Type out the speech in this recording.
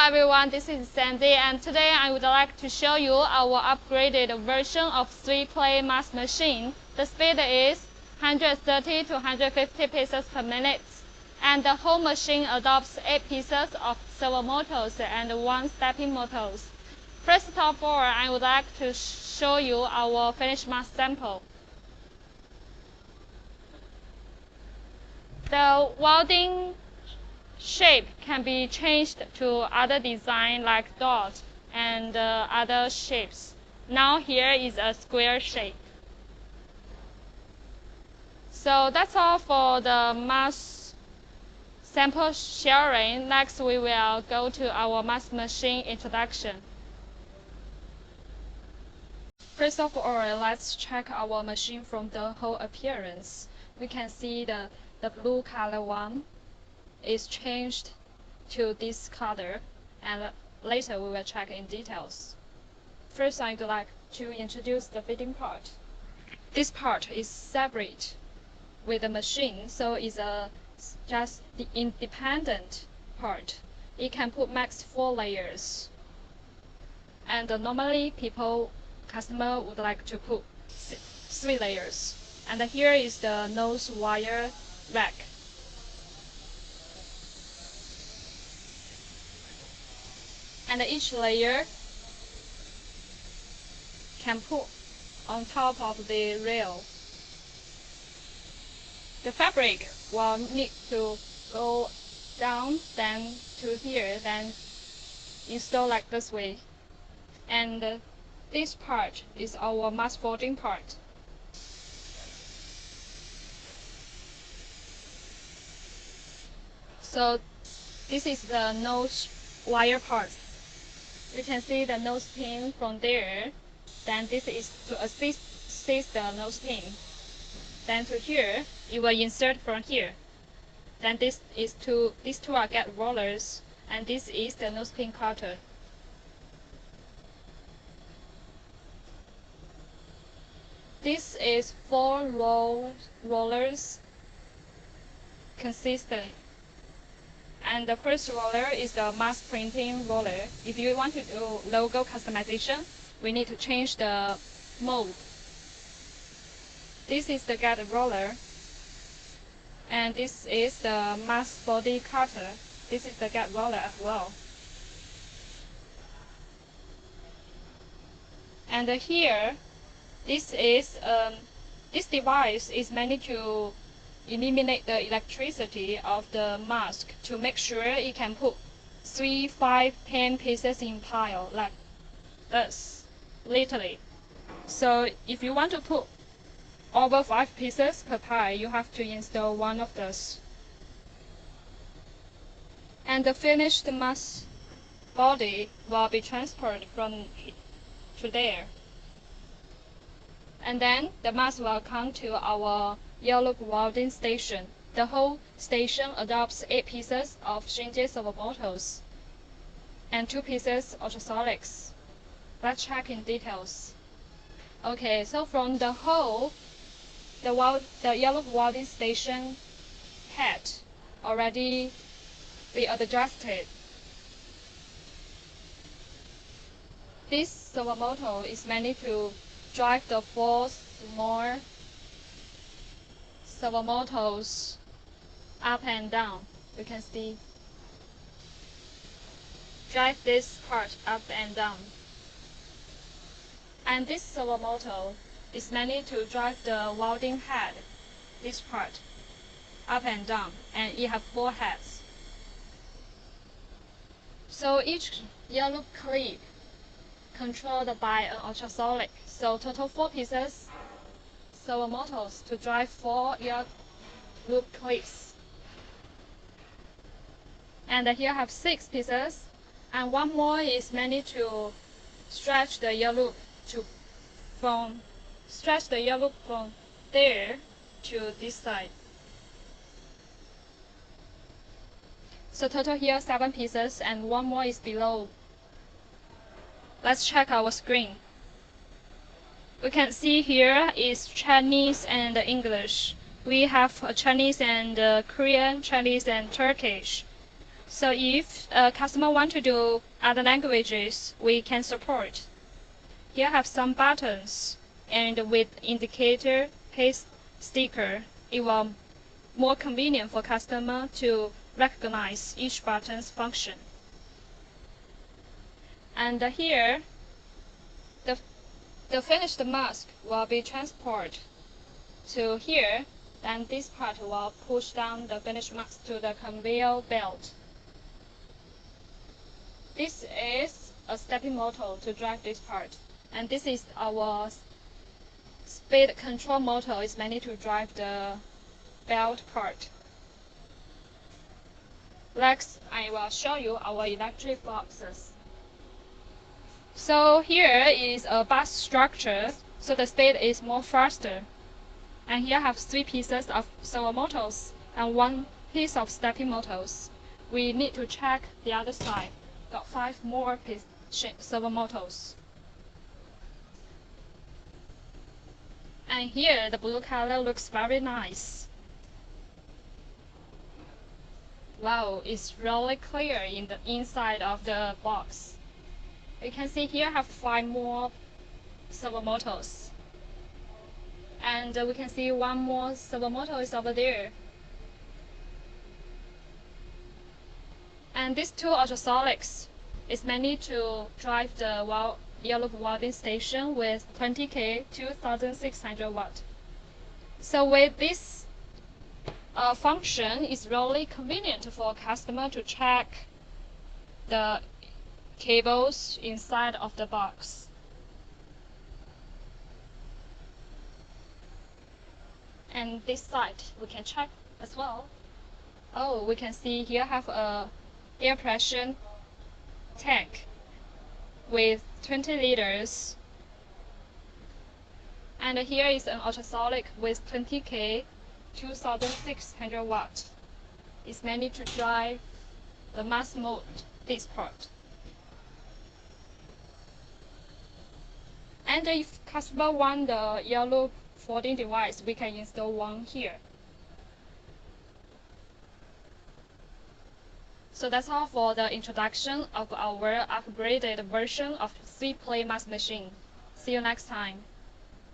everyone, this is Sandy, and today I would like to show you our upgraded version of 3-play mask machine. The speed is 130 to 150 pieces per minute, and the whole machine adopts 8 pieces of servo motors and 1 stepping motors. First of all, I would like to show you our finished mask sample. The welding shape can be changed to other design like dot and other shapes. Now here is a square shape. So that's all for the mask sample sharing. Next we will go to our mask machine introduction. First of all, let's check our machine from the whole appearance. We can see the blue color one is changed to this color, and later we will check in details. First, I'd like to introduce the fitting part. This part is separate with the machine, so it's just the independent part. It can put max 4 layers, and normally customer would like to put 3 layers. And here is the nose wire rack. And each layer can put on top of the rail. The fabric will need to go down, then to here, then install like this way. And this part is our mask folding part. So this is the nose wire part. You can see the nose pin from there. Then this is to assist the nose pin. Then to here, you will insert from here. Then these two are get rollers, and this is the nose pin cutter. This is 4 rollers consistent. And the first roller is the mask printing roller. If you want to do logo customization, we need to change the mode. This is the get roller. And this is the mask body cutter. This is the get roller as well. And here, this device is meant to eliminate the electricity of the mask to make sure it can put 3, 5, 10 pieces in pile like this, literally. So if you want to put over 5 pieces per pile, you have to install one of those. And the finished mask body will be transferred from to there. And then the mask will come to our yellow welding station. The whole station adopts 8 pieces of stringent servo motors and 2 pieces ultrasonics. Let's check in details. Okay, so from the whole, the yellow welding station head already be adjusted. This servo motor is meant to drive the 4 small servo motors up and down. You can see. Drive this part up and down. And this servo motor is meant to drive the welding head, this part, up and down, and it has 4 heads. So each yellow clip controlled by an ultrasonic. So total 4 pieces servo motors to drive 4 ear loop clips. And here I have 6 pieces, and one more is meant to stretch the ear loop from there to this side. So total here 7 pieces, and one more is below. Let's check our screen. We can see here is Chinese and English. We have Chinese and Korean, Chinese and Turkish. So if a customer want to do other languages, we can support. Here have some buttons, and with indicator paste sticker, it will more convenient for customer to recognize each button's function. And here, the finished mask will be transported to here, then this part will push down the finished mask to the conveyor belt. This is a stepping motor to drive this part, and this is our speed control motor. It's mainly to drive the belt part. Next, I will show you our electric boxes. So here is a bus structure, so the speed is more faster. And here I have 3 pieces of servo motors and 1 piece of stepping motors. We need to check the other side. Got 5 more servo motors. And here the blue color looks very nice. Wow, it's really clear in the inside of the box. You can see here I have 5 more servo motors. And we can see 1 more servo motor is over there. And these 2 ultrasonics is mainly to drive the yellow welding station with 20K 2600 watt. So with this function, it's really convenient for customer to check the cables inside of the box. And this side we can check as well. Oh, we can see here have a air pressure tank with 20 liters. And here is an ultrasonic with 20K 2600 watt. It's mainly to drive the mass mode, this part. And if customer want the yellow folding device, we can install one here. So that's all for the introduction of our upgraded version of 3-play mask machine. See you next time.